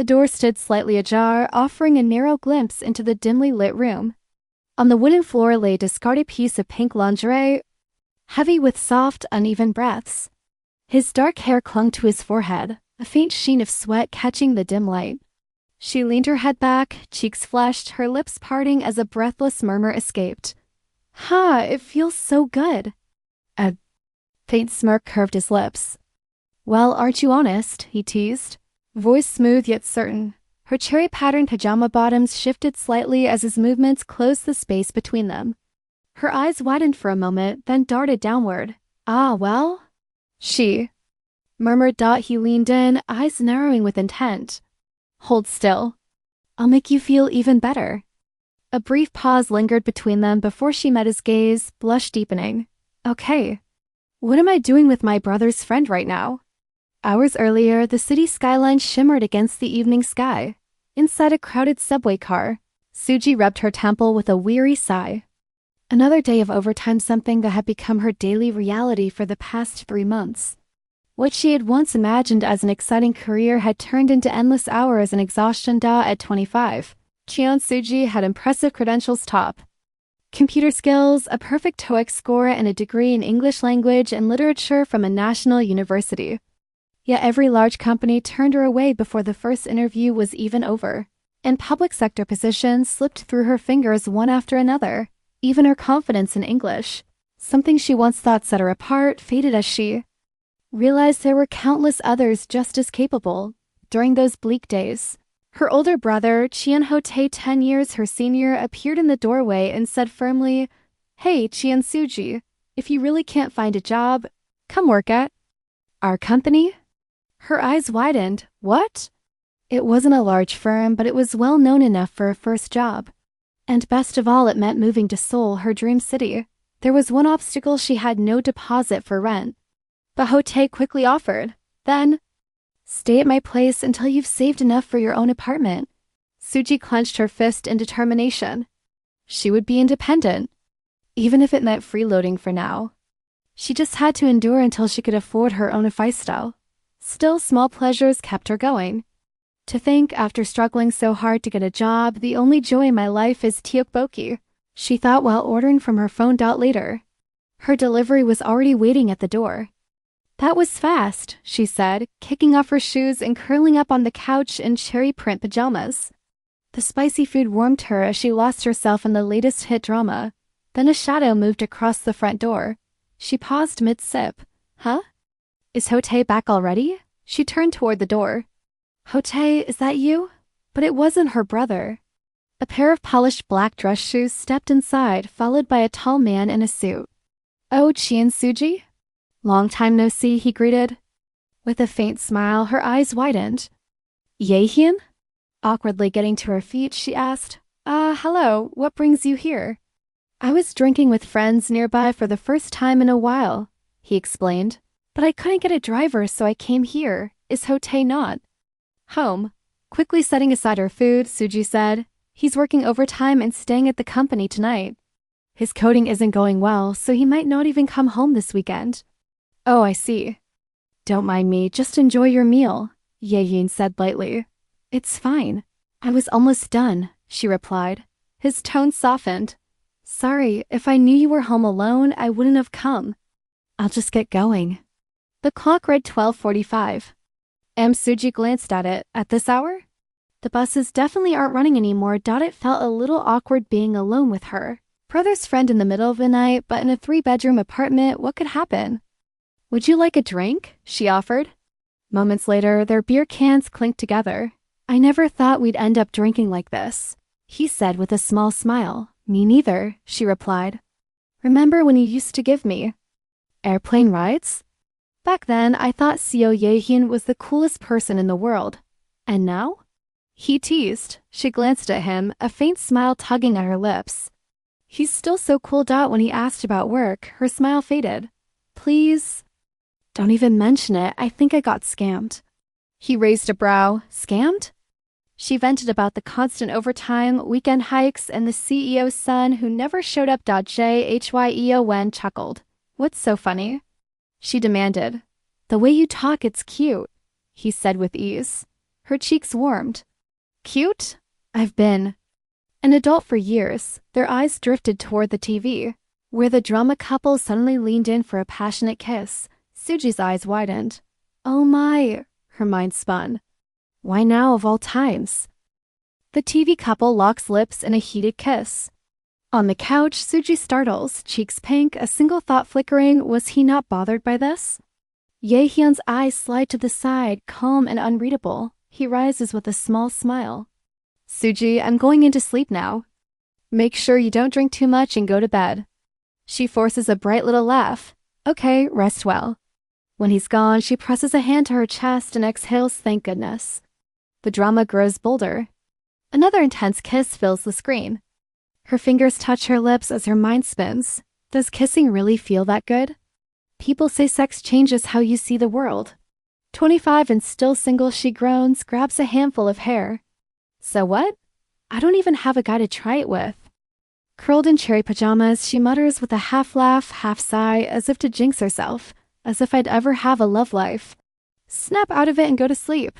The door stood slightly ajar, offering a narrow glimpse into the dimly lit room. On the wooden floor lay a discarded piece of pink lingerie, heavy with soft, uneven breaths. His dark hair clung to his forehead, a faint sheen of sweat catching the dim light. She leaned her head back, cheeks flushed, her lips parting as a breathless murmur escaped. It feels so good. A faint smirk curved his lips. Well, aren't you honest? He teased. Voice smooth yet certain. Her cherry-patterned pajama bottoms shifted slightly as his movements closed the space between them. Her eyes widened for a moment, then darted downward. Well? She murmured. He leaned in, eyes narrowing with intent. Hold still. I'll make you feel even better. A brief pause lingered between them before she met his gaze, blush deepening. Okay. What am I doing with my brother's friend right now? Hours earlier, the city skyline shimmered against the evening sky. Inside a crowded subway car, Suji rubbed her temple with a weary sigh. Another day of overtime, something that had become her daily reality for the past 3 months. What she had once imagined as an exciting career had turned into endless hours and exhaustion. At 25, Suji had impressive credentials: top computer skills, a perfect TOEIC score, and a degree in English language and literature from a national university. Yet every large company turned her away before the first interview was even over. And public sector positions slipped through her fingers one after another. Even her confidence in English, something she once thought set her apart, faded as she realized there were countless others just as capable. During those bleak days, her older brother, Ho-tae, 10 years her senior, appeared in the doorway and said firmly, "Hey, Suji, if you really can't find a job, come work at our company." Her eyes widened. What? It wasn't a large firm, but it was well known enough for a first job. And best of all, it meant moving to Seoul, her dream city. There was one obstacle: she had no deposit for rent. But Ho-tae quickly offered, "Then, stay at my place until you've saved enough for your own apartment." Suji clenched her fist in determination. She would be independent, even if it meant freeloading for now. She just had to endure until she could afford her own lifestyle. Still, small pleasures kept her going. To think, after struggling so hard to get a job, the only joy in my life is tteokbokki, she thought while ordering from her phone. Later, her delivery was already waiting at the door. That was fast, she said, kicking off her shoes and curling up on the couch in cherry print pajamas. The spicy food warmed her as she lost herself in the latest hit drama. Then a shadow moved across the front door. She paused mid-sip. Huh? Is Ho-tae back already? She turned toward the door. Ho-tae, is that you? But it wasn't her brother. A pair of polished black dress shoes stepped inside, followed by a tall man in a suit. Oh, Suji? Long time no see, he greeted. With a faint smile, her eyes widened. Yahian? Awkwardly getting to her feet, she asked, hello, what brings you here? I was drinking with friends nearby for the first time in a while, he explained. But I couldn't get a driver, so I came here. Is Ho-tae not home? Quickly setting aside her food, Suji said, "He's working overtime and staying at the company tonight. His coding isn't going well, so he might not even come home this weekend." Oh, I see. Don't mind me, just enjoy your meal, Yahian said lightly. It's fine. I was almost done, she replied. His tone softened. Sorry, if I knew you were home alone, I wouldn't have come. I'll just get going. The clock read 12:45. Suji glanced at it. At this hour? The buses definitely aren't running anymore. It felt a little awkward being alone with her brother's friend in the middle of the night, but in a 3-bedroom apartment, what could happen? Would you like a drink? She offered. Moments later, their beer cans clinked together. I never thought we'd end up drinking like this, he said with a small smile. Me neither, she replied. Remember when you used to give me airplane rides? Back then, I thought Yahian was the coolest person in the world. And now? He teased. She glanced at him, a faint smile tugging at her lips. He's still so cool. When he asked about work, her smile faded. Please, don't even mention it. I think I got scammed. He raised a brow. Scammed? She vented about the constant overtime, weekend hikes, and the CEO's son who never showed up. Hyun chuckled. What's so funny? She demanded. The way you talk, it's cute, he said with ease. Her cheeks warmed. Cute? I've been an adult for years. Their eyes drifted toward the TV, where the drama couple suddenly leaned in for a passionate kiss. Suji's eyes widened. Oh my, her mind spun. Why now of all times? The TV couple locks lips in a heated kiss. On the couch, Suji startles, cheeks pink, a single thought flickering. Was he not bothered by this? Yahian's eyes slide to the side, calm and unreadable. He rises with a small smile. Suji, I'm going into sleep now. Make sure you don't drink too much and go to bed. She forces a bright little laugh. Okay, rest well. When he's gone, she presses a hand to her chest and exhales, thank goodness. The drama grows bolder. Another intense kiss fills the screen. Her fingers touch her lips as her mind spins. Does kissing really feel that good? People say sex changes how you see the world. 25 and still single, she groans, grabs a handful of hair. So what? I don't even have a guy to try it with. Curled in cherry pajamas, she mutters with a half laugh, half sigh, as if to jinx herself, as if I'd ever have a love life. Snap out of it and go to sleep.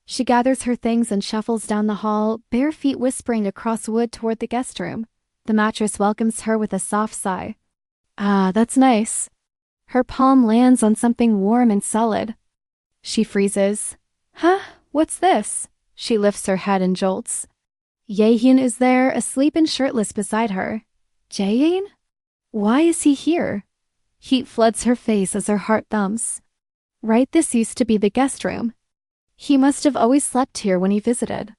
She gathers her things and shuffles down the hall, bare feet whispering across wood toward the guest room. The mattress welcomes her with a soft sigh. Ah, that's nice. Her palm lands on something warm and solid. She freezes. Huh? What's this? She lifts her head and jolts. Yahian is there, asleep and shirtless beside her. Jaehyeon? Why is he here? Heat floods her face as her heart thumps. Right, this used to be the guest room. He must have always slept here when he visited.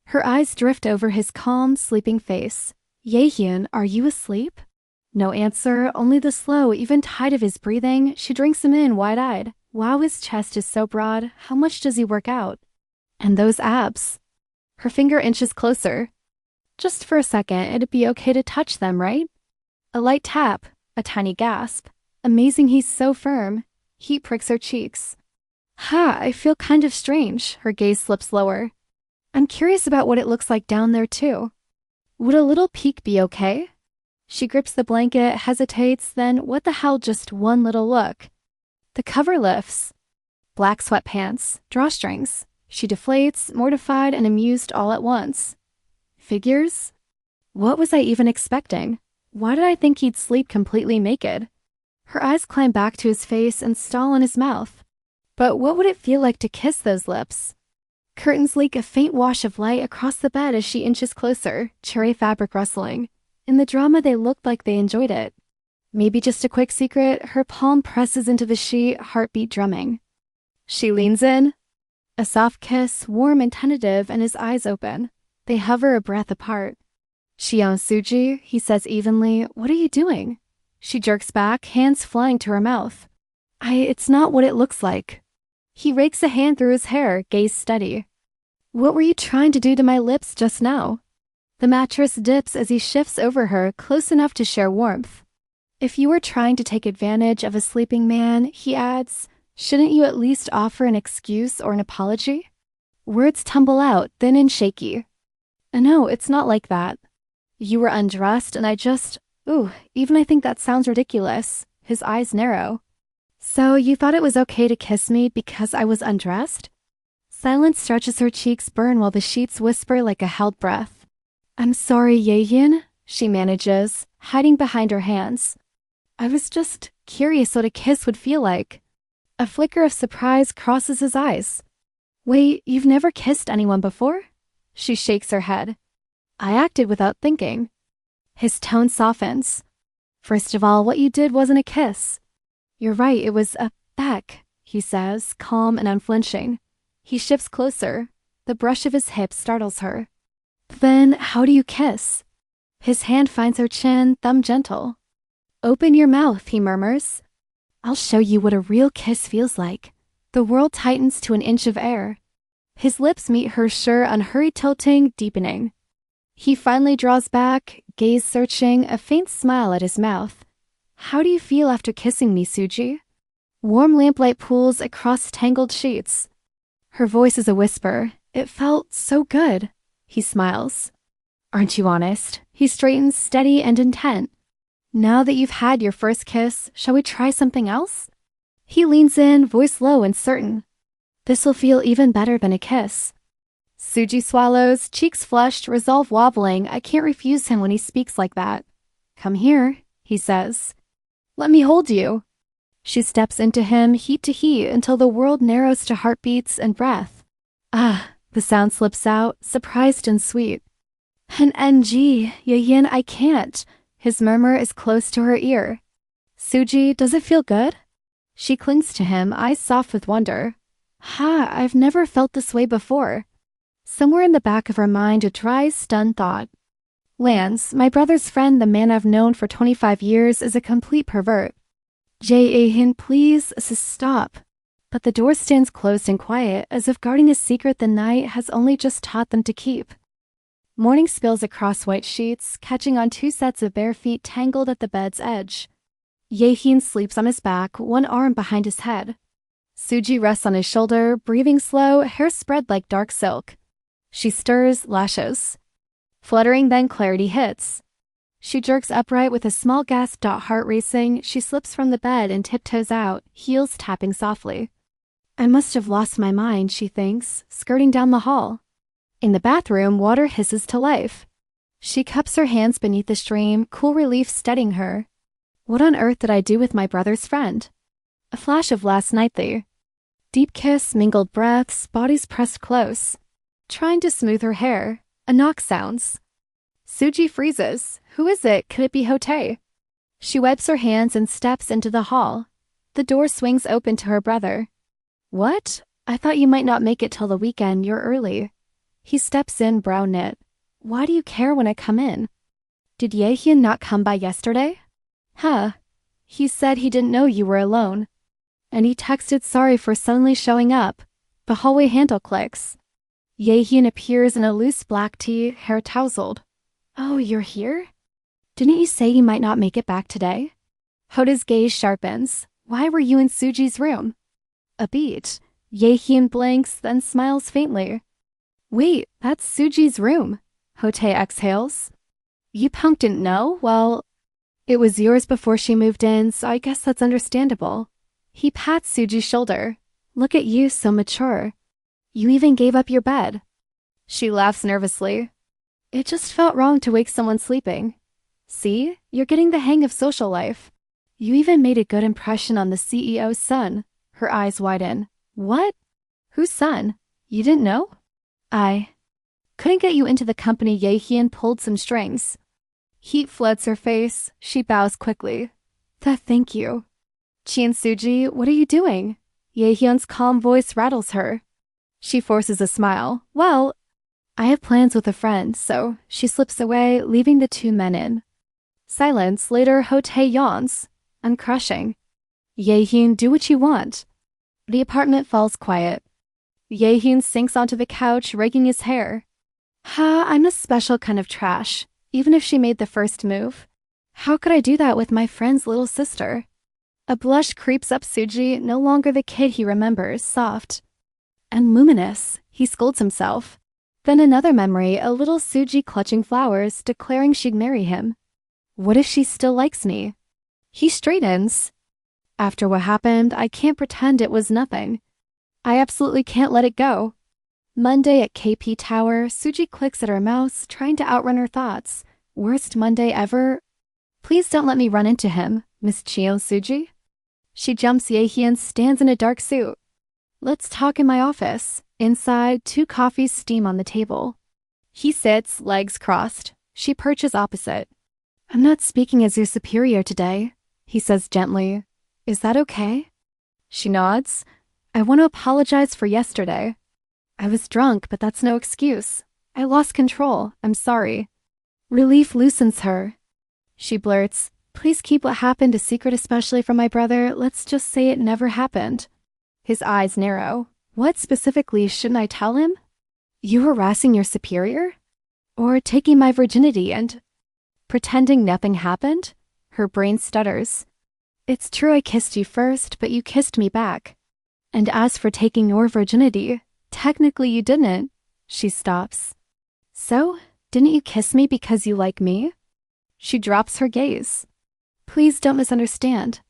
Her eyes drift over his calm, sleeping face. Yahian, are you asleep? No answer, only the slow, even tide of his breathing. She drinks him in, wide-eyed. Wow, his chest is so broad. How much does he work out? And those abs. Her finger inches closer. Just for a second, it'd be okay to touch them, right? A light tap, a tiny gasp. Amazing he's so firm. Heat pricks her cheeks. Ha, I feel kind of strange. Her gaze slips lower. I'm curious about what it looks like down there, too. Would a little peek be okay? She grips the blanket, hesitates, then what the hell, just one little look. The cover lifts. Black sweatpants, drawstrings. She deflates, mortified and amused all at once. Figures? What was I even expecting? Why did I think he'd sleep completely naked? Her eyes climb back to his face and stall on his mouth. But what would it feel like to kiss those lips? Curtains leak a faint wash of light across the bed as she inches closer, cherry fabric rustling. In the drama, they looked like they enjoyed it. Maybe just a quick secret, her palm presses into the sheet, heartbeat drumming. She leans in. A soft kiss, warm and tentative, and his eyes open. They hover a breath apart. Suji, he says evenly, what are you doing? She jerks back, hands flying to her mouth. It's not what it looks like. He rakes a hand through his hair, gaze steady. What were you trying to do to my lips just now? The mattress dips as he shifts over her, close enough to share warmth. If you were trying to take advantage of a sleeping man, he adds, shouldn't you at least offer an excuse or an apology? Words tumble out, thin and shaky. No, it's not like that. You were undressed and I just, even I think that sounds ridiculous. His eyes narrow. So you thought it was okay to kiss me because I was undressed? Silence stretches her cheeks burn while the sheets whisper like a held breath. I'm sorry, Yahian, she manages, hiding behind her hands. I was just curious what a kiss would feel like. A flicker of surprise crosses his eyes. Wait, you've never kissed anyone before? She shakes her head. I acted without thinking. His tone softens. First of all, what you did wasn't a kiss. You're right, it was a peck, he says, calm and unflinching. He shifts closer. The brush of his hip startles her. Then, how do you kiss? His hand finds her chin, thumb gentle. Open your mouth, he murmurs. I'll show you what a real kiss feels like. The world tightens to an inch of air. His lips meet hers, sure, unhurried tilting, deepening. He finally draws back, gaze searching, a faint smile at his mouth. How do you feel after kissing me, Suji? Warm lamplight pools across tangled sheets. Her voice is a whisper. It felt so good. He smiles. Aren't you honest? He straightens, steady and intent. Now that you've had your first kiss, shall we try something else? He leans in, voice low and certain. This'll feel even better than a kiss. Suji swallows, cheeks flushed, resolve wobbling. I can't refuse him when he speaks like that. Come here, he says. Let me hold you. She steps into him, heat to heat, until the world narrows to heartbeats and breath. Ah, the sound slips out, surprised and sweet. An NG, Yahian, I can't. His murmur is close to her ear. Suji, does it feel good? She clings to him, eyes soft with wonder. Ha, I've never felt this way before. Somewhere in the back of her mind a dry, stunned thought. Lance, my brother's friend, the man I've known for 25 years, is a complete pervert. Jaehyeon, please, stop. But the door stands closed and quiet, as if guarding a secret the night has only just taught them to keep. Morning spills across white sheets, catching on 2 sets of bare feet tangled at the bed's edge. Yahian sleeps on his back, one arm behind his head. Suji rests on his shoulder, breathing slow, hair spread like dark silk. She stirs, lashes. Fluttering, then clarity hits. She jerks upright with a small gasp. Heart racing, she slips from the bed and tiptoes out, heels tapping softly. I must have lost my mind, she thinks, skirting down the hall. In the bathroom, water hisses to life. She cups her hands beneath the stream, cool relief steadying her. What on earth did I do with my brother's friend? A flash of last nightly. Deep kiss, mingled breaths, bodies pressed close. Trying to smooth her hair. A knock sounds. Suji freezes. Who is it? Could it be Hotae? She wipes her hands and steps into the hall. The door swings open to her brother. What? I thought you might not make it till the weekend. You're early. He steps in, brow knit. Why do you care when I come in? Did Yahian not come by yesterday? Huh. He said he didn't know you were alone. And he texted sorry for suddenly showing up. The hallway handle clicks. Yahian appears in a loose black tee, hair tousled. Oh, you're here? Didn't you say you might not make it back today? Hoda's gaze sharpens. Why were you in Suji's room? A beat. Yahian blinks, then smiles faintly. Wait, that's Suji's room. Hotae exhales. You punk didn't know? Well, it was yours before she moved in, so I guess that's understandable. He pats Suji's shoulder. Look at you, so mature. You even gave up your bed. She laughs nervously. It just felt wrong to wake someone sleeping. See, you're getting the hang of social life. You even made a good impression on the CEO's son. Her eyes widen. What? Whose son? You didn't know? I couldn't get you into the company. Yahian pulled some strings. Heat floods her face. She bows quickly. Thank you. Chi and Suji, what are you doing? Yahyun's calm voice rattles her. She forces a smile. Well, I have plans with a friend, so she slips away, leaving the 2 men in. Silence. Later, Hotae yawns. I'm crushing. Yahyun, do what you want. The apartment falls quiet. Yahyun sinks onto the couch, raking his hair. Ha, I'm a special kind of trash, even if she made the first move. How could I do that with my friend's little sister? A blush creeps up Suji, no longer the kid he remembers, soft. And luminous, he scolds himself. Then another memory, a little Suji clutching flowers, declaring she'd marry him. What if she still likes me? He straightens. After what happened, I can't pretend it was nothing. I absolutely can't let it go. Monday at KP Tower, Suji clicks at her mouse, trying to outrun her thoughts. Worst Monday ever? Please don't let me run into him, Miss Chio Suji. She jumps Yahian, stands in a dark suit. Let's talk in my office. Inside, 2 coffees steam on the table. He sits, legs crossed. She perches opposite. I'm not speaking as your superior today, he says gently. Is that okay? She nods. I want to apologize for yesterday. I was drunk, but that's no excuse. I lost control. I'm sorry. Relief loosens her. She blurts, please keep what happened a secret, especially from my brother. Let's just say it never happened. His eyes narrow. What specifically shouldn't I tell him? You harassing your superior? Or taking my virginity and pretending nothing happened? Her brain stutters. It's true I kissed you first, but you kissed me back. And as for taking your virginity, technically you didn't. She stops. So, didn't you kiss me because you like me? She drops her gaze. Please don't misunderstand.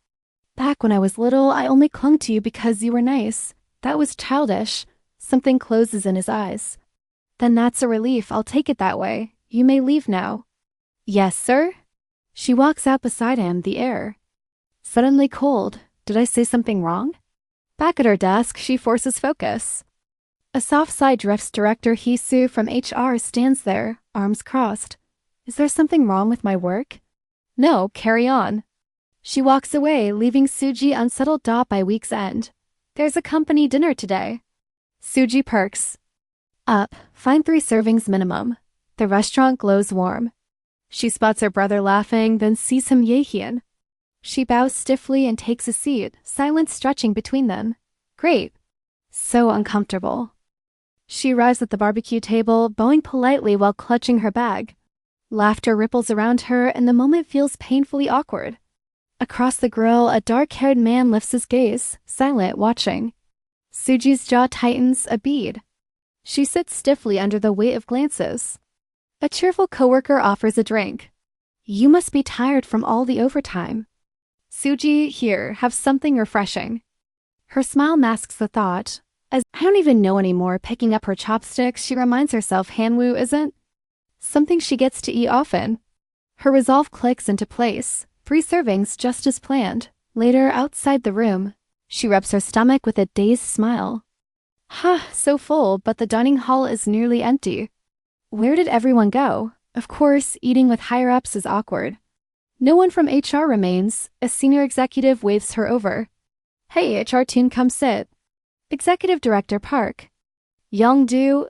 Back when I was little, I only clung to you because you were nice. That was childish. Something closes in his eyes. Then that's a relief, I'll take it that way. You may leave now. Yes, sir? She walks out beside him, the air suddenly cold. Did I say something wrong? Back at her desk, she forces focus. A soft sigh drifts. Director Hisu from HR stands there, arms crossed. Is there something wrong with my work? No, carry on. She walks away, leaving Suji unsettled. By week's end. There's a company dinner today. Suji perks up. Find 3 servings minimum. The restaurant glows warm. She spots her brother laughing, then sees him. Yahian. She bows stiffly and takes a seat, silence stretching between them. Great. So uncomfortable. She arrives at the barbecue table, bowing politely while clutching her bag. Laughter ripples around her, and the moment feels painfully awkward. Across the grill, a dark-haired man lifts his gaze, silent, watching. Suji's jaw tightens, a bead. She sits stiffly under the weight of glances. A cheerful coworker offers a drink. You must be tired from all the overtime. Suji, here, have something refreshing. Her smile masks the thought. As I don't even know anymore, picking up her chopsticks, she reminds herself Hanwoo isn't something she gets to eat often. Her resolve clicks into place. 3 servings just as planned. Later, outside the room, she rubs her stomach with a dazed smile. So full, but the dining hall is nearly empty. Where did everyone go? Of course, eating with higher-ups is awkward. No one from HR remains. A senior executive waves her over. Hey, HR team, come sit. Executive Director Park. Young-do,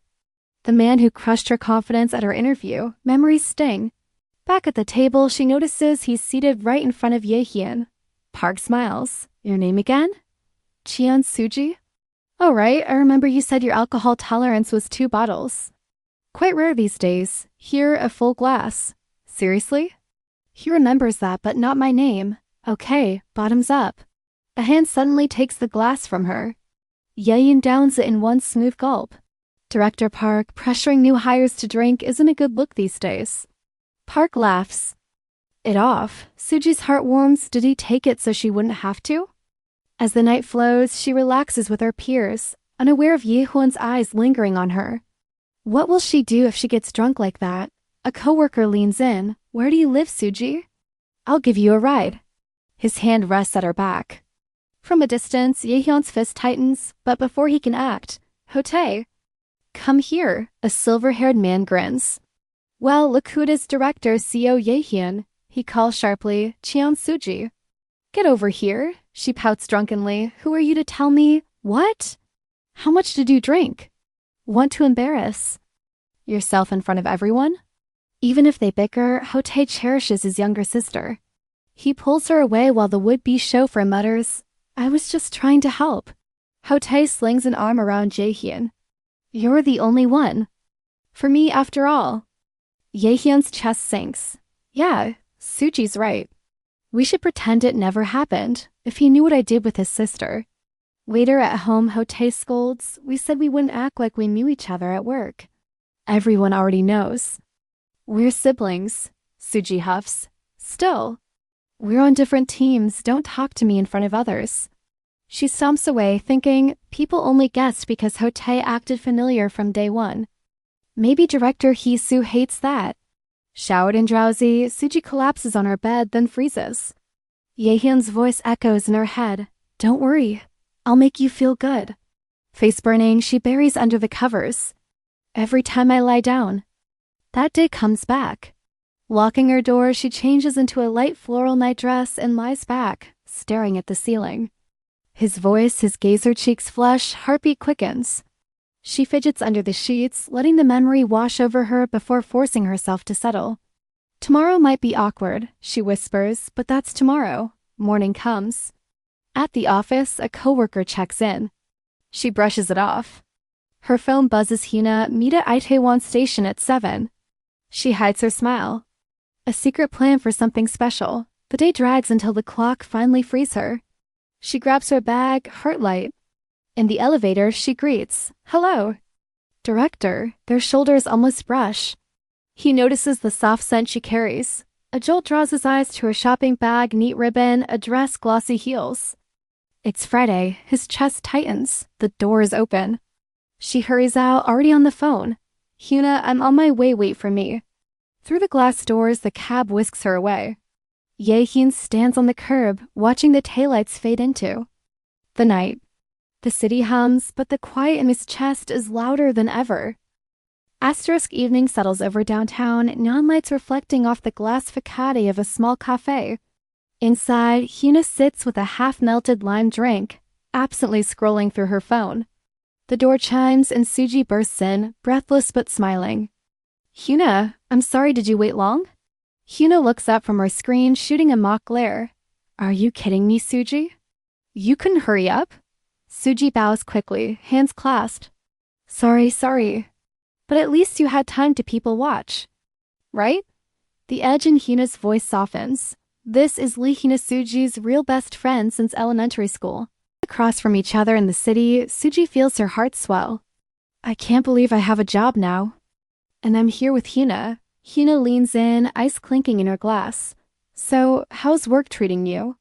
the man who crushed her confidence at her interview. Memories sting. Back at the table, she notices he's seated right in front of Yahian. Park smiles. Your name again? Cheon Suji? Oh, right, I remember you said your alcohol tolerance was 2 bottles. Quite rare these days. Here, a full glass. Seriously? He remembers that, but not my name. Okay, bottoms up. A hand suddenly takes the glass from her. Yahian downs it in one smooth gulp. Director Park, pressuring new hires to drink isn't a good look these days. Park laughs it off. Suji's heart warms. Did he take it so she wouldn't have to? As the night flows, she relaxes with her peers, unaware of Yehuan's eyes lingering on her. What will she do if she gets drunk like that? A coworker leans in. Where do you live, Suji? I'll give you a ride. His hand rests at her back. From a distance, Jaehyeon's fist tightens, but before he can act, Hotae, come here, a silver-haired man grins. Well, look who it is, Director CO Yahian, he calls sharply, Cheon Suji. Get over here, she pouts drunkenly. Who are you to tell me? What? How much did you drink? Want to embarrass yourself in front of everyone? Even if they bicker, Hotae cherishes his younger sister. He pulls her away while the would-be chauffeur mutters, I was just trying to help. Hotae slings an arm around Jaehyeon. You're the only one. For me, after all. Yahyun's chest sinks. Yeah, Suji's right. We should pretend it never happened, if he knew what I did with his sister. Later at home, Hotae scolds, we said we wouldn't act like we knew each other at work. Everyone already knows. We're siblings, Suji huffs. Still. We're on different teams, don't talk to me in front of others. She stomps away, thinking, people only guessed because Hotae acted familiar from day one. Maybe Director Hisu hates that. Showered and drowsy, Suji collapses on her bed, then freezes. Yahyun's voice echoes in her head. Don't worry, I'll make you feel good. Face burning, she buries under the covers. Every time I lie down. That day comes back. Locking her door, she changes into a light floral nightdress and lies back, staring at the ceiling. His voice, his gaze, her cheeks flush, heartbeat quickens. She fidgets under the sheets, letting the memory wash over her before forcing herself to settle. Tomorrow might be awkward, she whispers, but that's tomorrow. Morning comes. At the office, a coworker checks in. She brushes it off. Her phone buzzes. Hyuna, meet at Itaewon Station at 7. She hides her smile. A secret plan for something special. The day drags until the clock finally frees her. She grabs her bag, heart light. In the elevator, she greets, hello. Director, their shoulders almost brush. He notices the soft scent she carries. A jolt draws his eyes to her shopping bag, neat ribbon, a dress, glossy heels. It's Friday. His chest tightens. The door is open. She hurries out, already on the phone. Hyuna, I'm on my way, wait for me. Through the glass doors, the cab whisks her away. Yahian stands on the curb, watching the taillights fade into the night. The city hums, but the quiet in his chest is louder than ever. Asterisk evening settles over downtown, neon lights reflecting off the glass facade of a small cafe. Inside, Hyuna sits with a half-melted lime drink, absently scrolling through her phone. The door chimes and Suji bursts in, breathless but smiling. Hyuna, I'm sorry, did you wait long? Hyuna looks up from her screen, shooting a mock glare. Are you kidding me, Suji? You couldn't hurry up? Suji bows quickly, hands clasped. Sorry. But at least you had time to people watch. Right? The edge in Hyuna's voice softens. This is Hyuna Suji's real best friend since elementary school. Across from each other in the city, Suji feels her heart swell. I can't believe I have a job now. And I'm here with Hyuna. Hyuna leans in, ice clinking in her glass. So, how's work treating you?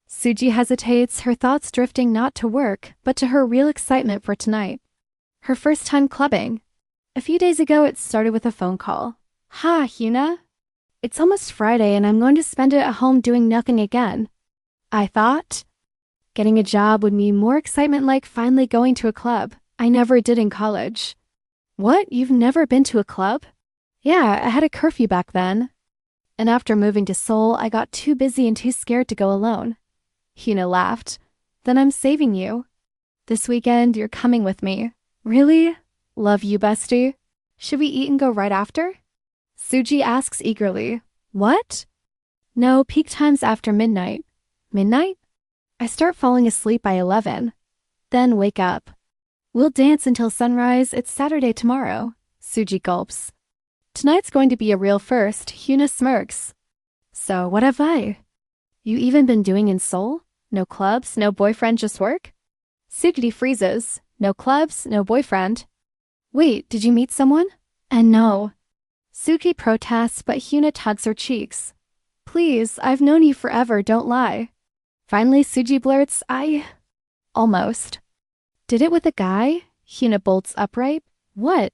Suji hesitates, her thoughts drifting not to work, but to her real excitement for tonight. Her first time clubbing. A few days ago, it started with a phone call. Ha, Hyuna. It's almost Friday and I'm going to spend it at home doing nothing again. I thought getting a job would mean more excitement, like finally going to a club. I never did in college. What? You've never been to a club? Yeah, I had a curfew back then. And after moving to Seoul, I got too busy and too scared to go alone. Hyuna laughed. Then I'm saving you. This weekend, you're coming with me. Really? Love you, bestie. Should we eat and go right after? Suji asks eagerly. What? No, peak times after midnight. Midnight? I start falling asleep by 11. Then wake up. We'll dance until sunrise. It's Saturday tomorrow. Suji gulps. Tonight's going to be a real first. Hyuna smirks. So what have I? You even been doing in Seoul? No clubs, no boyfriend, just work? Suji freezes. No clubs, no boyfriend. Wait, did you meet someone? And no. Suji protests, but Hyuna tugs her cheeks. Please, I've known you forever, don't lie. Finally, Suji blurts, almost. Did it with a guy? Hyuna bolts upright. What?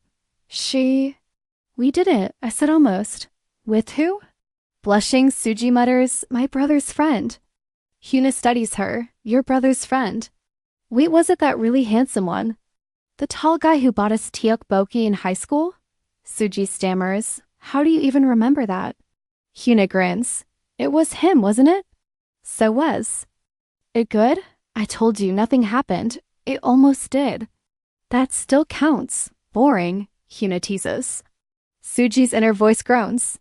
We didn't. I said almost. With who? Blushing, Suji mutters, my brother's friend. Hyuna studies her. Your brother's friend. Wait, was it that really handsome one? The tall guy who bought us tteokbokki in high school? Suji stammers. How do you even remember that? Hyuna grins. It was him, wasn't it? So was. It good? I told you, nothing happened. It almost did. That still counts. Boring, Hyuna teases. Suji's inner voice groans.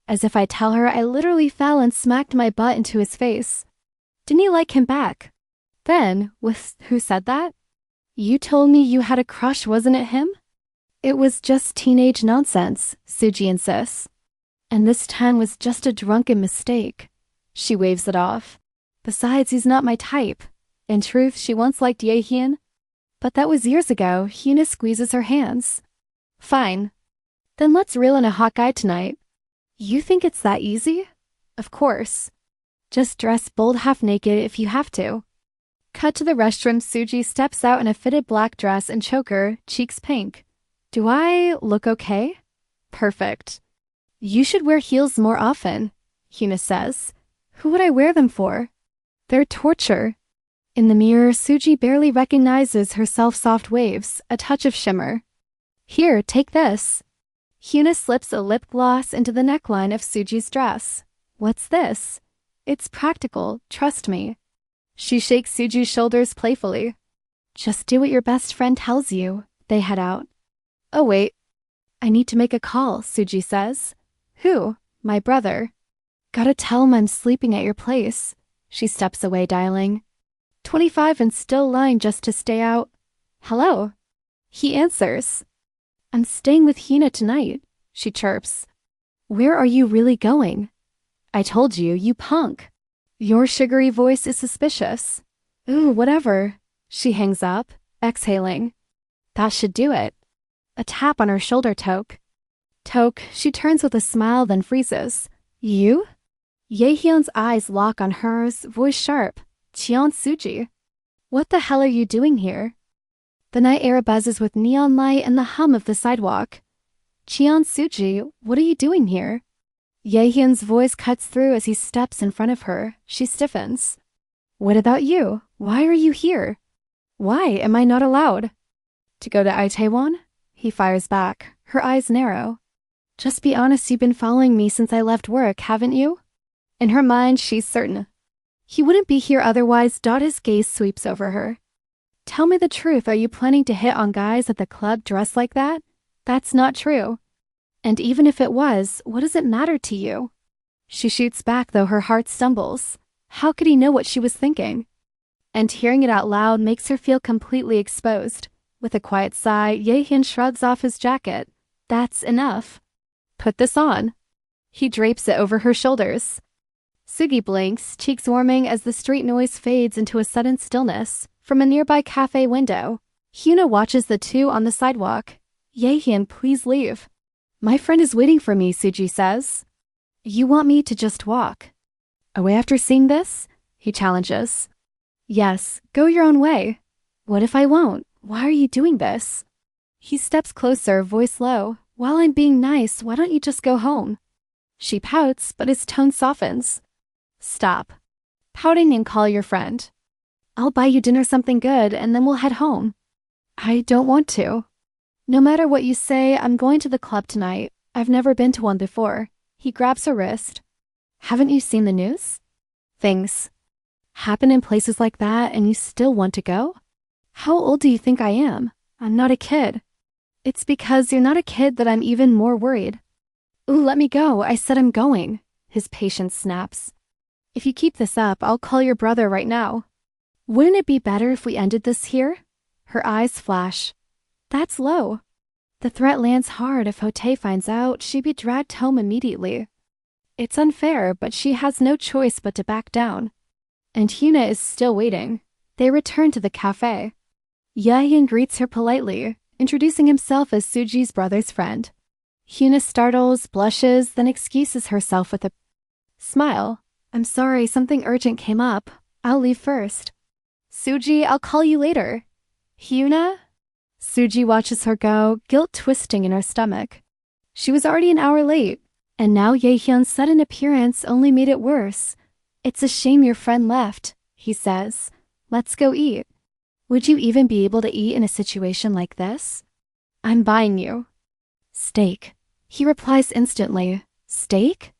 As if I tell her I literally fell and smacked my butt into his face. Didn't you like him back? Then, who said that? You told me you had a crush, wasn't it him? It was just teenage nonsense, Suji insists. And this time was just a drunken mistake. She waves it off. Besides, he's not my type. In truth, she once liked Yahian. But that was years ago. Hyuna squeezes her hands. Fine. Then let's reel in a hot guy tonight. You think it's that easy? Of course. Just dress bold half naked if you have to. Cut to the restroom. Suji steps out in a fitted black dress and choker, cheeks pink. Do I look okay? Perfect. You should wear heels more often, Hyuna says. Who would I wear them for? They're torture. In the mirror, Suji barely recognizes herself. Soft waves, a touch of shimmer. Here, take this. Hyuna slips a lip gloss into the neckline of Suji's dress. What's this? It's practical, trust me. She shakes Suji's shoulders playfully. Just do what your best friend tells you. They head out. Oh wait, I need to make a call, Suji says. Who? My brother. Gotta tell him I'm sleeping at your place. She steps away, dialing. 25 and still lying just to stay out. Hello. He answers. I'm staying with Hyuna tonight, she chirps. Where are you really going? I told you, you punk. Your sugary voice is suspicious. Ooh, whatever. She hangs up, exhaling. That should do it. A tap on her shoulder. Toke. She turns with a smile, then freezes. You? Jaehyeon's eyes lock on hers, voice sharp. Cheon Suji. What the hell are you doing here? The night air buzzes with neon light and the hum of the sidewalk. Cheon Suji, what are you doing here? Yahian's voice cuts through as he steps in front of her. She stiffens. What about you? Why are you here? Why am I not allowed? To go to Itaewon? He fires back, her eyes narrow. Just be honest, you've been following me since I left work, haven't you? In her mind, she's certain. He wouldn't be here otherwise. His gaze sweeps over her. Tell me the truth, are you planning to hit on guys at the club dressed like that? That's not true. And even if it was, what does it matter to you? She shoots back, though her heart stumbles. How could he know what she was thinking? And hearing it out loud makes her feel completely exposed. With a quiet sigh, Yahian shrugs off his jacket. That's enough. Put this on. He drapes it over her shoulders. Sugi blinks, cheeks warming as the street noise fades into a sudden stillness. From a nearby cafe window, Hyuna watches the two on the sidewalk. Yahian, please leave. My friend is waiting for me, Suji says. You want me to just walk away after seeing this? He challenges. Yes, go your own way. What if I won't? Why are you doing this? He steps closer, voice low. While I'm being nice, why don't you just go home? She pouts, but his tone softens. Stop pouting and call your friend. I'll buy you dinner something good and then we'll head home. I don't want to. No matter what you say, I'm going to the club tonight. I've never been to one before. He grabs her wrist. Haven't you seen the news? Things happen in places like that and you still want to go? How old do you think I am? I'm not a kid. It's because you're not a kid that I'm even more worried. Ooh, let me go. I said I'm going. His patience snaps. If you keep this up, I'll call your brother right now. Wouldn't it be better if we ended this here? Her eyes flash. That's low. The threat lands hard. If Hote finds out, she'd be dragged home immediately. It's unfair, but she has no choice but to back down. And Hyuna is still waiting. They return to the cafe. Yahian greets her politely, introducing himself as Suji's brother's friend. Hyuna startles, blushes, then excuses herself with a smile. I'm sorry, something urgent came up. I'll leave first. Suji, I'll call you later. Hyuna? Suji watches her go, guilt twisting in her stomach. She was already an hour late, and now Jaehyeon's sudden appearance only made it worse. It's a shame your friend left, he says. Let's go eat. Would you even be able to eat in a situation like this? I'm buying you. Steak. He replies instantly. Steak?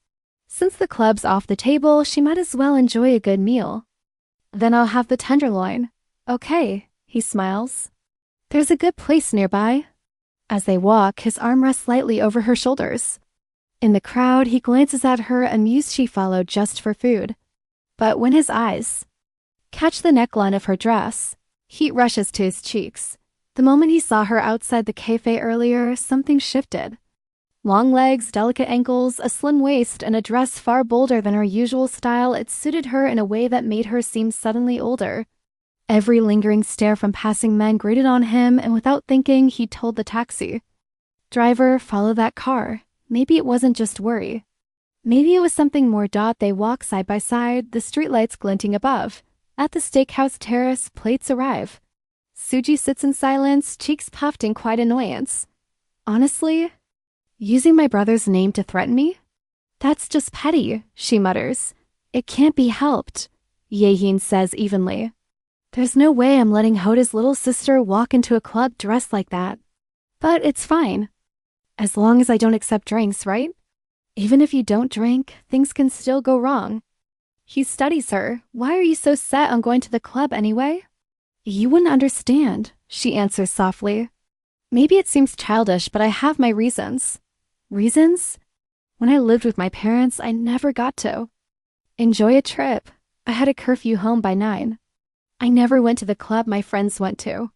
Since the club's off the table, she might as well enjoy a good meal. Then I'll have the tenderloin. Okay, he smiles. There's a good place nearby. As they walk, his arm rests lightly over her shoulders. In the crowd, he glances at her, amused she followed just for food. But when his eyes catch the neckline of her dress, heat rushes to his cheeks. The moment he saw her outside the cafe earlier, something shifted. Long legs, delicate ankles, a slim waist, and a dress far bolder than her usual style, it suited her in a way that made her seem suddenly older. Every lingering stare from passing men grated on him, and without thinking, he told the taxi driver, follow that car. Maybe it wasn't just worry. Maybe it was something more. They walk side by side, the streetlights glinting above. At the steakhouse terrace, plates arrive. Suji sits in silence, cheeks puffed in quiet annoyance. Honestly, using my brother's name to threaten me? That's just petty, she mutters. It can't be helped, Yahian says evenly. There's no way I'm letting Hoda's little sister walk into a club dressed like that. But it's fine. As long as I don't accept drinks, right? Even if you don't drink, things can still go wrong. He studies her. Why are you so set on going to the club anyway? You wouldn't understand, she answers softly. Maybe it seems childish, but I have my reasons. Reasons? When I lived with my parents, I never got to enjoy a trip. I had a curfew home by 9. I never went to the club my friends went to.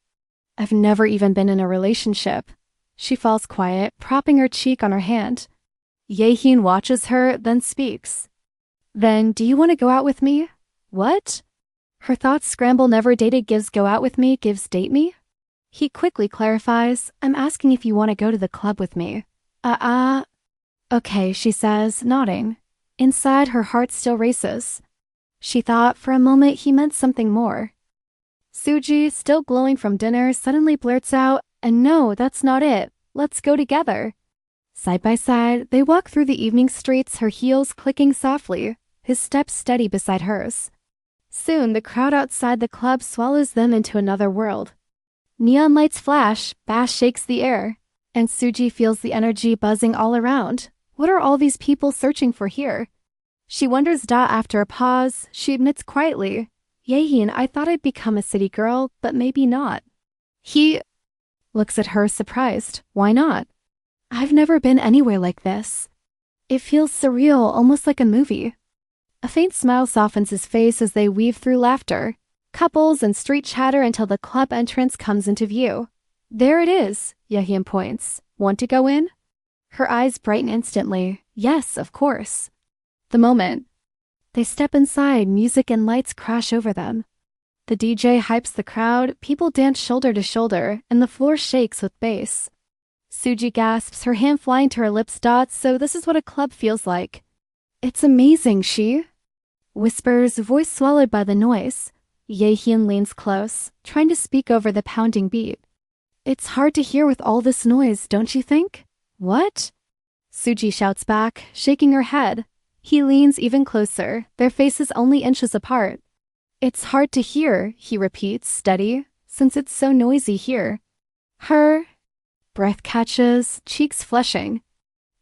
I've never even been in a relationship. She falls quiet, propping her cheek on her hand. Yahian watches her, then speaks. Then, do you want to go out with me? What? Her thoughts scramble. Never dated gives go out with me gives date me? He quickly clarifies, I'm asking if you want to go to the club with me. Okay, she says, nodding. Inside, her heart still races. She thought for a moment he meant something more. Suji, still glowing from dinner, suddenly blurts out, and no, that's not it. Let's go together. Side by side, they walk through the evening streets, her heels clicking softly, his steps steady beside hers. Soon, the crowd outside the club swallows them into another world. Neon lights flash, bass shakes the air, and Suji feels the energy buzzing all around. What are all these people searching for here? She wonders. After a pause, she admits quietly, Yahian, I thought I'd become a city girl, but maybe not. He looks at her surprised. Why not? I've never been anywhere like this. It feels surreal, almost like a movie. A faint smile softens his face as they weave through laughter, couples and street chatter until the club entrance comes into view. There it is, Yahian points. Want to go in? Her eyes brighten instantly. Yes, of course. The moment they step inside, music and lights crash over them. The DJ hypes the crowd, people dance shoulder to shoulder, and the floor shakes with bass. Suji gasps, her hand flying to her lips. So this is what a club feels like. It's amazing, she whispers, voice swallowed by the noise. Yahian leans close, trying to speak over the pounding beat. It's hard to hear with all this noise, don't you think? What? Suji shouts back, shaking her head. He leans even closer, their faces only inches apart. It's hard to hear, he repeats, steady, since it's so noisy here. Her breath catches, cheeks flushing.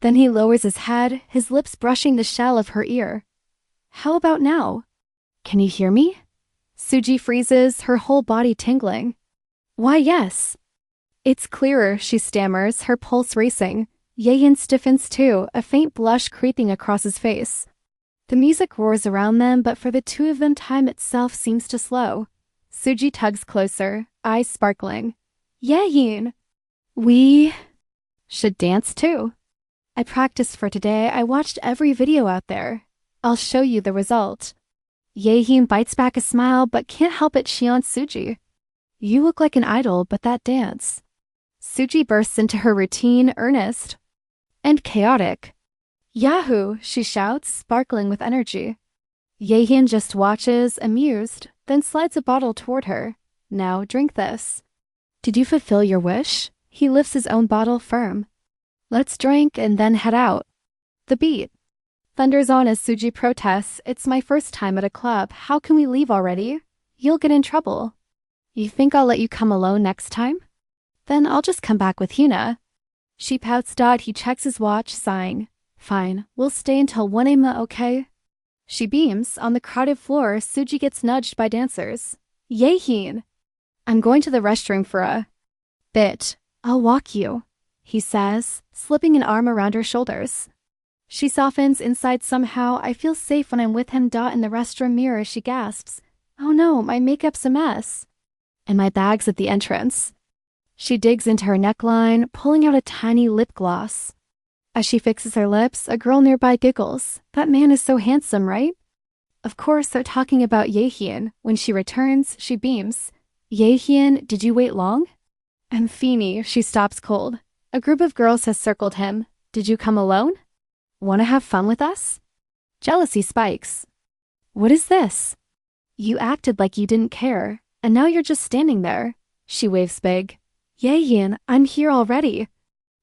Then he lowers his head, his lips brushing the shell of her ear. How about now? Can you hear me? Suji freezes, her whole body tingling. Why, yes. It's clearer, she stammers, her pulse racing. Yahian stiffens too, a faint blush creeping across his face. The music roars around them, but for the two of them time itself seems to slow. Suji tugs closer, eyes sparkling. Yahian! We should dance too. I practiced for today. I watched every video out there. I'll show you the result. Yahian bites back a smile but can't help it cheer on Suji. You look like an idol, but that dance. Suji bursts into her routine, earnest and chaotic. Yahoo! She shouts, sparkling with energy. Yahian just watches, amused, then slides a bottle toward her. Now drink this. Did you fulfill your wish? He lifts his own bottle firm. Let's drink and then head out. The beat thunders on as Suji protests. It's my first time at a club. How can we leave already? You'll get in trouble. You think I'll let you come alone next time? Then I'll just come back with Hyuna. She pouts. He checks his watch, sighing. Fine, we'll stay until 1 a.m., okay? She beams. On the crowded floor, Suji gets nudged by dancers. Yahian! I'm going to the restroom for a bit. I'll walk you, he says, slipping an arm around her shoulders. She softens inside somehow. I feel safe when I'm with him. In the restroom mirror, she gasps. Oh no, my makeup's a mess. And my bag's at the entrance. She digs into her neckline, pulling out a tiny lip gloss. As she fixes her lips, a girl nearby giggles. That man is so handsome, right? Of course, they're talking about Yahian. When she returns, she beams. Yahian, did you wait long? I'm Feeny. She stops cold. A group of girls has circled him. Did you come alone? Want to have fun with us? Jealousy spikes. What is this? You acted like you didn't care, and now you're just standing there. She waves big. Yahian, I'm here already.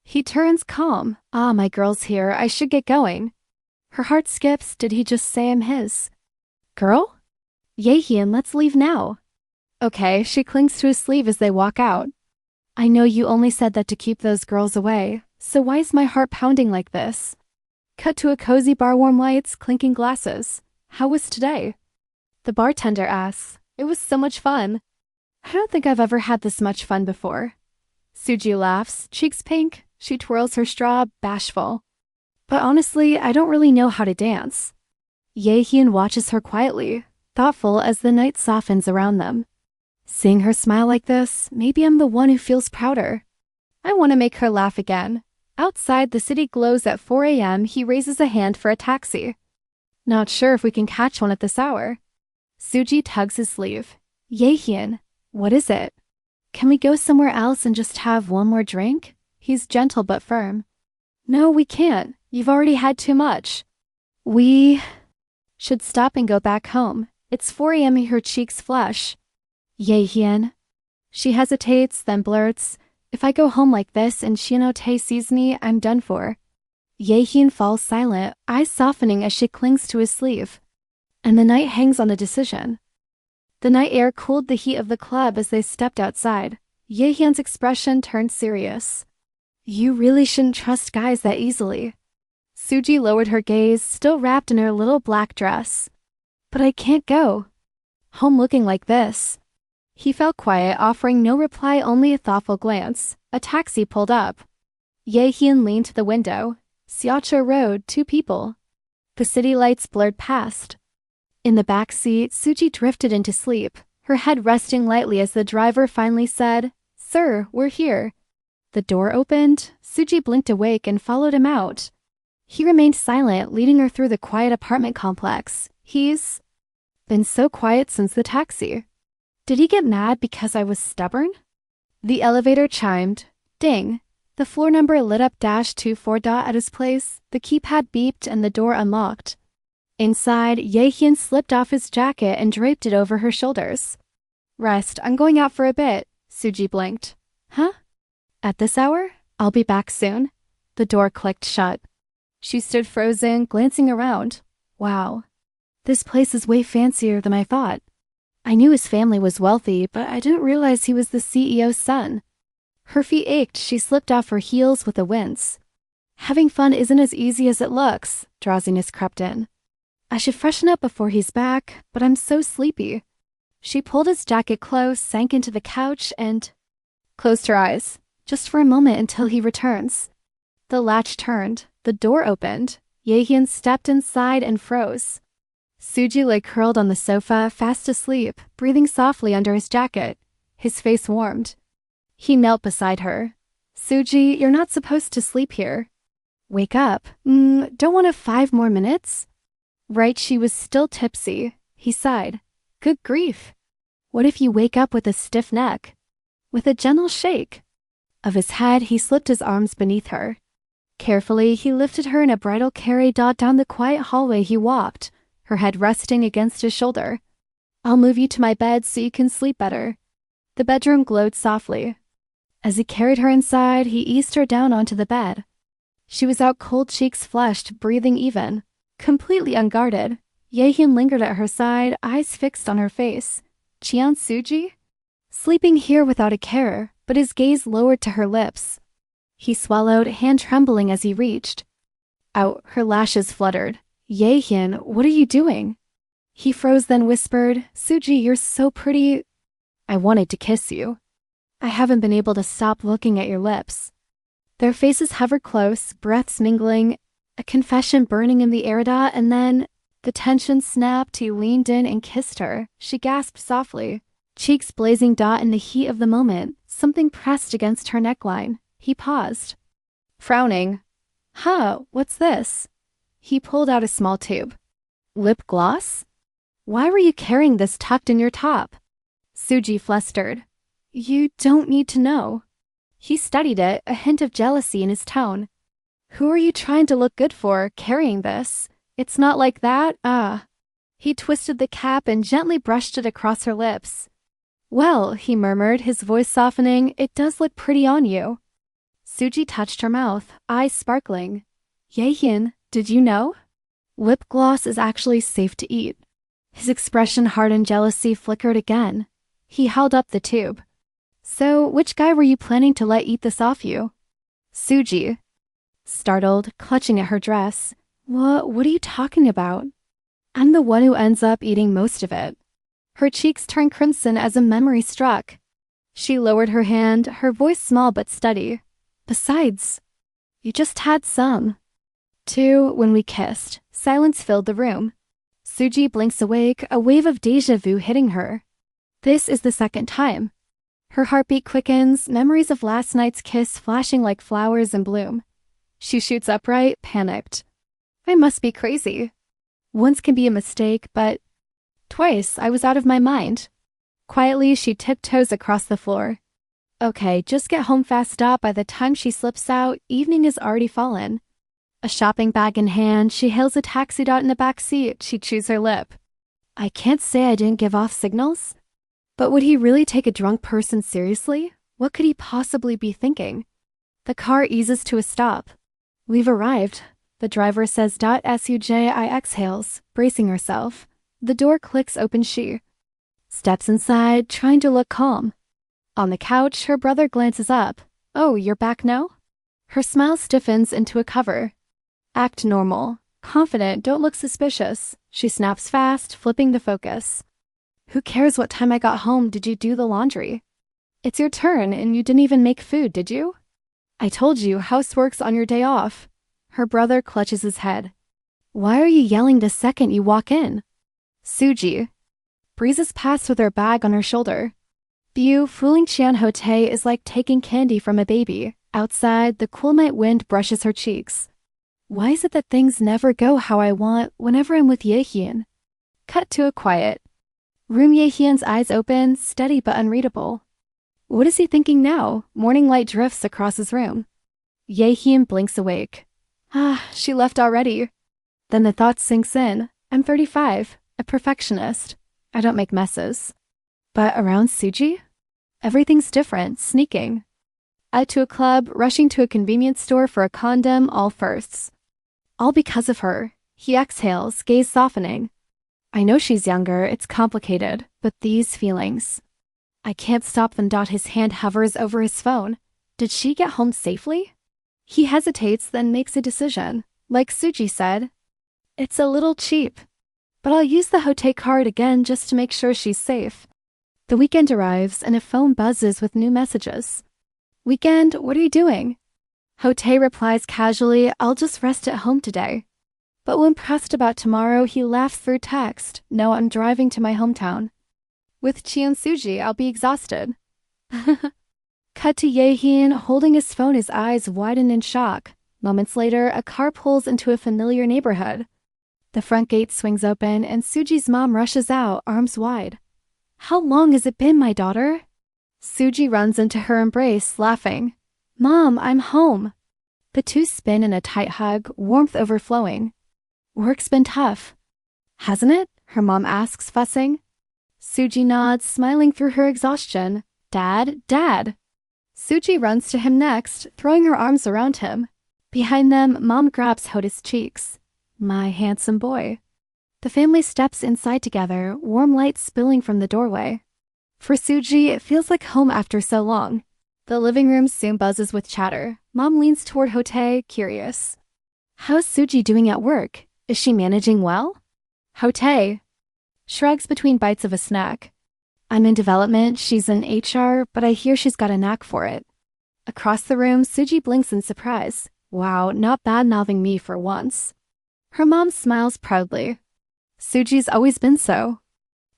He turns calm. Ah, my girl's here. I should get going. Her heart skips. Did he just say I'm his girl? Yahian, let's leave now. Okay, she clings to his sleeve as they walk out. I know you only said that to keep those girls away, so why is my heart pounding like this? Cut to a cozy bar, warm lights, clinking glasses. How was today? The bartender asks. It was so much fun. I don't think I've ever had this much fun before. Suji laughs, cheeks pink. She twirls her straw, bashful. But honestly, I don't really know how to dance. Yahian watches her quietly, thoughtful as the night softens around them. Seeing her smile like this, maybe I'm the one who feels prouder. I want to make her laugh again. Outside, the city glows at 4 a.m. He raises a hand for a taxi. Not sure if we can catch one at this hour. Suji tugs his sleeve. Yahian, what is it? Can we go somewhere else and just have one more drink? He's gentle but firm. No, we can't. You've already had too much. We should stop and go back home. It's 4 a.m. Her cheeks flush. Yahian. She hesitates, then blurts, If I go home like this and Shinote sees me, I'm done for. Yahian falls silent, eyes softening as she clings to his sleeve. And the night hangs on a decision. The night air cooled the heat of the club as they stepped outside. Yahian's expression turned serious. You really shouldn't trust guys that easily. Suji lowered her gaze, still wrapped in her little black dress. But I can't go. Home looking like this. He fell quiet, offering no reply, only a thoughtful glance. A taxi pulled up. Yahian leaned to the window. Seoul Road, 2 people. The city lights blurred past. In the back seat, Suji drifted into sleep, her head resting lightly as the driver finally said, Sir, we're here. The door opened. Suji blinked awake and followed him out. He remained silent, leading her through the quiet apartment complex. He's been so quiet since the taxi. Did he get mad because I was stubborn? The elevator chimed. Ding. The floor number lit up -24 at his place. The keypad beeped and the door unlocked. Inside, Yahian slipped off his jacket and draped it over her shoulders. Rest, I'm going out for a bit. Suji blinked. Huh? At this hour? I'll be back soon. The door clicked shut. She stood frozen, glancing around. Wow. This place is way fancier than I thought. I knew his family was wealthy, but I didn't realize he was the CEO's son. Her feet ached. She slipped off her heels with a wince. Having fun isn't as easy as it looks. Drowsiness crept in. I should freshen up before he's back, but I'm so sleepy. She pulled his jacket close, sank into the couch, and closed her eyes, just for a moment until he returns. The latch turned. The door opened. Yahian stepped inside and froze. Suji lay curled on the sofa, fast asleep, breathing softly under his jacket. His face warmed. He knelt beside her. Suji, you're not supposed to sleep here. Wake up. Don't want 5 more minutes? Right, she was still tipsy. He sighed. Good grief. What if you wake up with a stiff neck? With a gentle shake of his head, he slipped his arms beneath her. Carefully, he lifted her in a bridal carry down the quiet hallway he walked, her head resting against his shoulder. I'll move you to my bed so you can sleep better. The bedroom glowed softly. As he carried her inside, he eased her down onto the bed. She was out cold, cheeks flushed, breathing even. Completely unguarded, Yahian lingered at her side, eyes fixed on her face. Cheon Suji? Sleeping here without a care, but his gaze lowered to her lips. He swallowed, hand trembling as he reached. Out, her lashes fluttered. Yahian, what are you doing? He froze, then whispered, Suji, you're so pretty. I wanted to kiss you. I haven't been able to stop looking at your lips. Their faces hovered close, breaths mingling, a confession burning in the air, and then the tension snapped. He leaned in and kissed her. She gasped softly, cheeks blazing. In the heat of the moment, something pressed against her neckline. He paused, frowning. Huh, what's this? He pulled out a small tube. Lip gloss? Why were you carrying this tucked in your top? Suji flustered. You don't need to know. He studied it, a hint of jealousy in his tone. Who are you trying to look good for, carrying this? It's not like that, He twisted the cap and gently brushed it across her lips. Well, he murmured, his voice softening, it does look pretty on you. Suji touched her mouth, eyes sparkling. Yahian, did you know? Lip gloss is actually safe to eat. His expression hardened. Jealousy flickered again. He held up the tube. So, which guy were you planning to let eat this off you? Suji. Startled, clutching at her dress. What are you talking about? I'm the one who ends up eating most of it. Her cheeks turned crimson as a memory struck. She lowered her hand, her voice small but steady. Besides, you just had some. Too, when we kissed. Silence filled the room. Suji blinks awake, a wave of déjà vu hitting her. This is the second time. Her heartbeat quickens, memories of last night's kiss flashing like flowers in bloom. She shoots upright, panicked. I must be crazy. Once can be a mistake, but twice I was out of my mind. Quietly, she tiptoes across the floor. Okay, just get home fast. By the time she slips out, evening has already fallen. A shopping bag in hand, she hails a taxi. In the back seat, she chews her lip. I can't say I didn't give off signals. But would he really take a drunk person seriously? What could he possibly be thinking? The car eases to a stop. We've arrived, the driver says. Suji exhales, bracing herself. The door clicks open. She steps inside, trying to look calm. On the couch, her brother glances up. Oh, you're back now? Her smile stiffens into a cover. Act normal. Confident, don't look suspicious. She snaps fast, flipping the focus. Who cares what time I got home? Did you do the laundry? It's your turn, and you didn't even make food, did you? I told you, housework's on your day off. Her brother clutches his head. Why are you yelling the second you walk in? Suji breezes past with her bag on her shoulder. View, fooling Chian Hote is like taking candy from a baby. Outside, the cool night wind brushes her cheeks. Why is it that things never go how I want whenever I'm with Yahian? Cut to a quiet room. Yahian's eyes open, steady but unreadable. What is he thinking now? Morning light drifts across his room. Yahian blinks awake. She left already. Then the thought sinks in. I'm 35, a perfectionist. I don't make messes. But around Suji? Everything's different, sneaking. Out to a club, rushing to a convenience store for a condom, all firsts. All because of her. He exhales, gaze softening. I know she's younger, it's complicated, but these feelings. I can't stop them. His hand hovers over his phone. Did she get home safely? He hesitates, then makes a decision. Like Suji said, it's a little cheap. But I'll use the Hote card again just to make sure she's safe. The weekend arrives and a phone buzzes with new messages. Weekend, what are you doing? Hote replies casually, I'll just rest at home today. But when pressed about tomorrow, he laughs through text. No, I'm driving to my hometown. With Chian Suji, I'll be exhausted. Cut to Yahian holding his phone, his eyes widen in shock. Moments later, a car pulls into a familiar neighborhood. The front gate swings open and Suji's mom rushes out, arms wide. How long has it been, my daughter? Suji runs into her embrace, laughing. Mom, I'm home. The two spin in a tight hug, warmth overflowing. Work's been tough. Hasn't it? Her mom asks, fussing. Suji nods, smiling through her exhaustion. Dad, Dad. Suji runs to him next, throwing her arms around him. Behind them, Mom grabs Hota's cheeks. My handsome boy. The family steps inside together, warm light spilling from the doorway. For Suji, it feels like home after so long. The living room soon buzzes with chatter. Mom leans toward Hote, curious. How's Suji doing at work? Is she managing well? Hote shrugs between bites of a snack. I'm in development, she's in HR, but I hear she's got a knack for it. Across the room, Suji blinks in surprise. Wow, not bad-mouthing me for once. Her mom smiles proudly. Suji's always been so.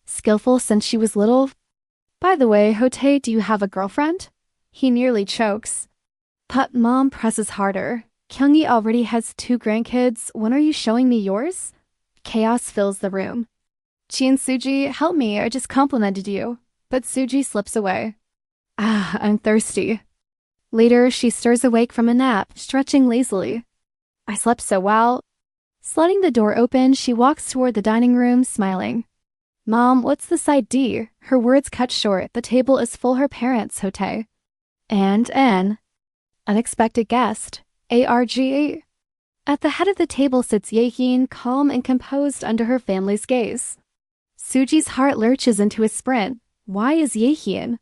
Skillful since she was little. By the way, Hote, do you have a girlfriend? He nearly chokes. But Mom presses harder. Kyungi already has 2 grandkids. When are you showing me yours? Chaos fills the room. Chian Suji, help me, I just complimented you. But Suji slips away. I'm thirsty. Later, she stirs awake from a nap, stretching lazily. I slept so well. Sliding the door open, she walks toward the dining room, smiling. Mom, what's the side D? Her words cut short. The table is full. Her parents, Hote. And an unexpected guest, ARG. At the head of the table sits Yahian, calm and composed under her family's gaze. Suji's heart lurches into a sprint. Why is Yahian?